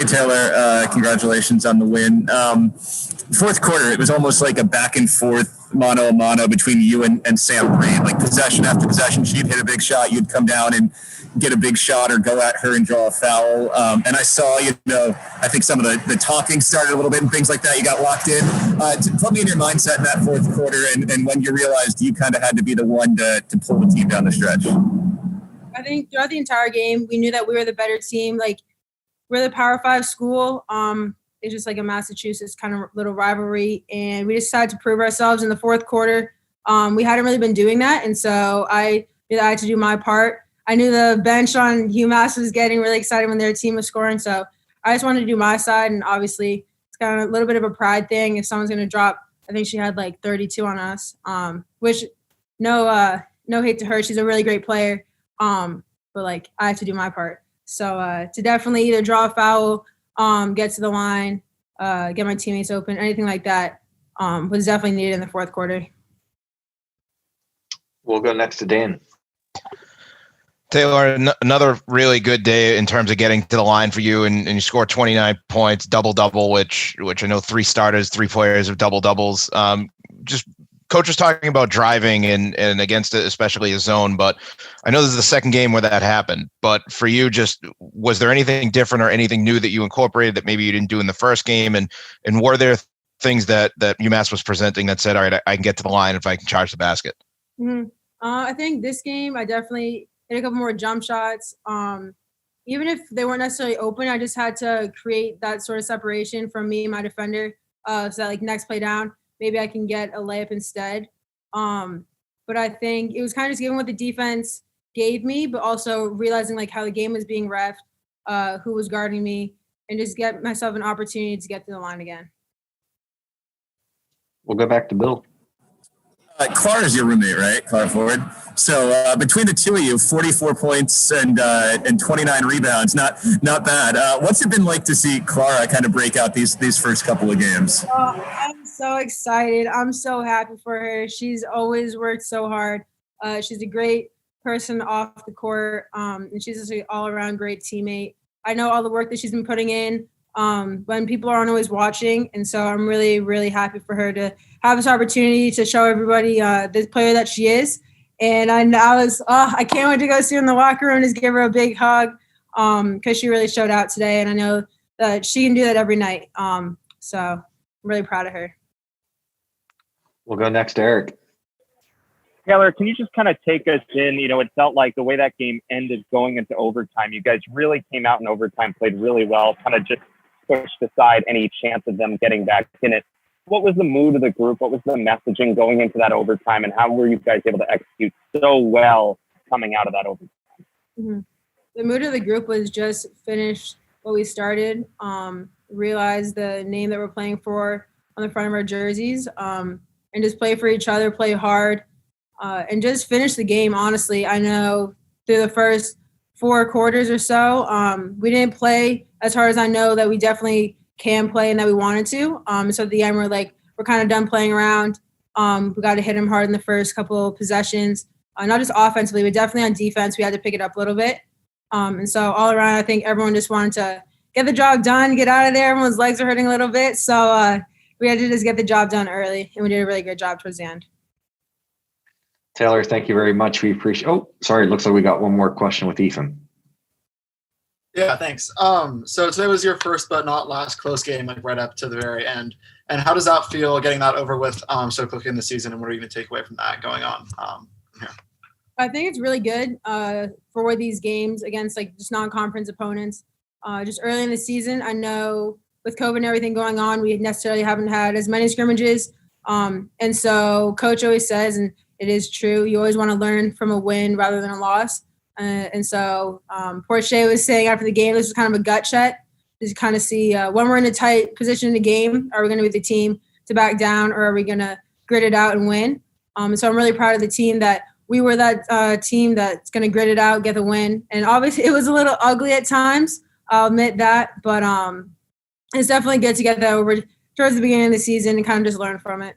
Taylor, congratulations on the win. Fourth quarter, it was almost like a back and forth mano a mano between you and Sam Green. Like possession after possession, she'd hit a big shot, you'd come down and get a big shot or go at her and draw a foul. And I saw, I think some of the talking started a little bit and things like that. You got locked in. Put me in your mindset in that fourth quarter and when you realized you kind of had to be the one to pull the team down the stretch. I think throughout the entire game, we knew that we were the better team. Like, we're the Power 5 school. It's just like a Massachusetts kind of little rivalry. And we decided to prove ourselves in the fourth quarter. We hadn't really been doing that. And so I knew that I had to do my part. I knew the bench on UMass was getting really excited when their team was scoring. So I just wanted to do my side. And obviously it's kind of a little bit of a pride thing. If someone's going to drop, I think she had like 32 on us, which no hate to her. She's a really great player. But like I have to do my part. So to definitely either draw a foul, get to the line, get my teammates open, anything like that was definitely needed in the fourth quarter. We'll go next to Dan. Taylor, another really good day in terms of getting to the line for you, and you scored 29 points, double-double, which I know 3 starters, 3 players of double-doubles. Just Coach was talking about driving and against it, especially a zone, but I know this is the second game where that happened. But for you, just was there anything different or anything new that you incorporated that maybe you didn't do in the first game? And were there things that UMass was presenting that said, all right, I can get to the line if I can charge the basket? Mm-hmm. I think this game, I definitely hit a couple more jump shots. Even if they weren't necessarily open, I just had to create that sort of separation from me and my defender. So that like next play down, maybe I can get a layup instead. But I think it was kind of just giving what the defense gave me, but also realizing like how the game was being reffed, who was guarding me, and just get myself an opportunity to get to the line again. We'll go back to Bill. Clara is your roommate, right? Clara Ford. So between the two of you, 44 points and 29 rebounds. Not bad. What's it been like to see Clara kind of break out these first couple of games? I'm so excited. I'm so happy for her. She's always worked so hard. She's a great person off the court, and she's just an all-around great teammate. I know all the work that she's been putting in when people aren't always watching, and so I'm really, really happy for her to have this opportunity to show everybody the player that she is. And I can't wait to go see her in the locker room and just give her a big hug because she really showed out today, and I know that she can do that every night. So I'm really proud of her. We'll go next to Eric. Taylor, can you just kind of take us in? It felt like the way that game ended going into overtime, you guys really came out in overtime, played really well, kind of just pushed aside any chance of them getting back in it. What was the mood of the group? What was the messaging going into that overtime, and how were you guys able to execute so well coming out of that overtime? Mm-hmm. The mood of the group was just finish what we started, realize the name that we're playing for on the front of our jerseys, and just play for each other, play hard, and just finish the game. Honestly, I know through the first 4 quarters or so, we didn't play as hard as I know that we definitely can play and that we wanted to. So at the end, we're kind of done playing around. We got to hit them hard in the first couple of possessions, not just offensively, but definitely on defense. We had to pick it up a little bit. And so all around, I think everyone just wanted to get the job done, get out of there. Everyone's legs are hurting a little bit. So we had to just get the job done early, and we did a really good job towards the end. Taylor, thank you very much. We appreciate. Oh, sorry. Looks like we got one more question with Ethan. Yeah, thanks. So today was your first but not last close game, like right up to the very end. And how does that feel, getting that over with so quickly in the season? And what are you going to take away from that going on here? I think it's really good for these games against like just non-conference opponents. Just early in the season, I know with COVID and everything going on, we necessarily haven't had as many scrimmages. And so Coach always says, and it is true, you always want to learn from a win rather than a loss. And so Porche was saying after the game, this was kind of a gut check to kind of see when we're in a tight position in the game, are we going to be the team to back down, or are we going to grit it out and win? And so I'm really proud of the team that we were that team that's going to grit it out, get the win. And obviously it was a little ugly at times. I'll admit that. But it's definitely good to get that over towards the beginning of the season and kind of just learn from it.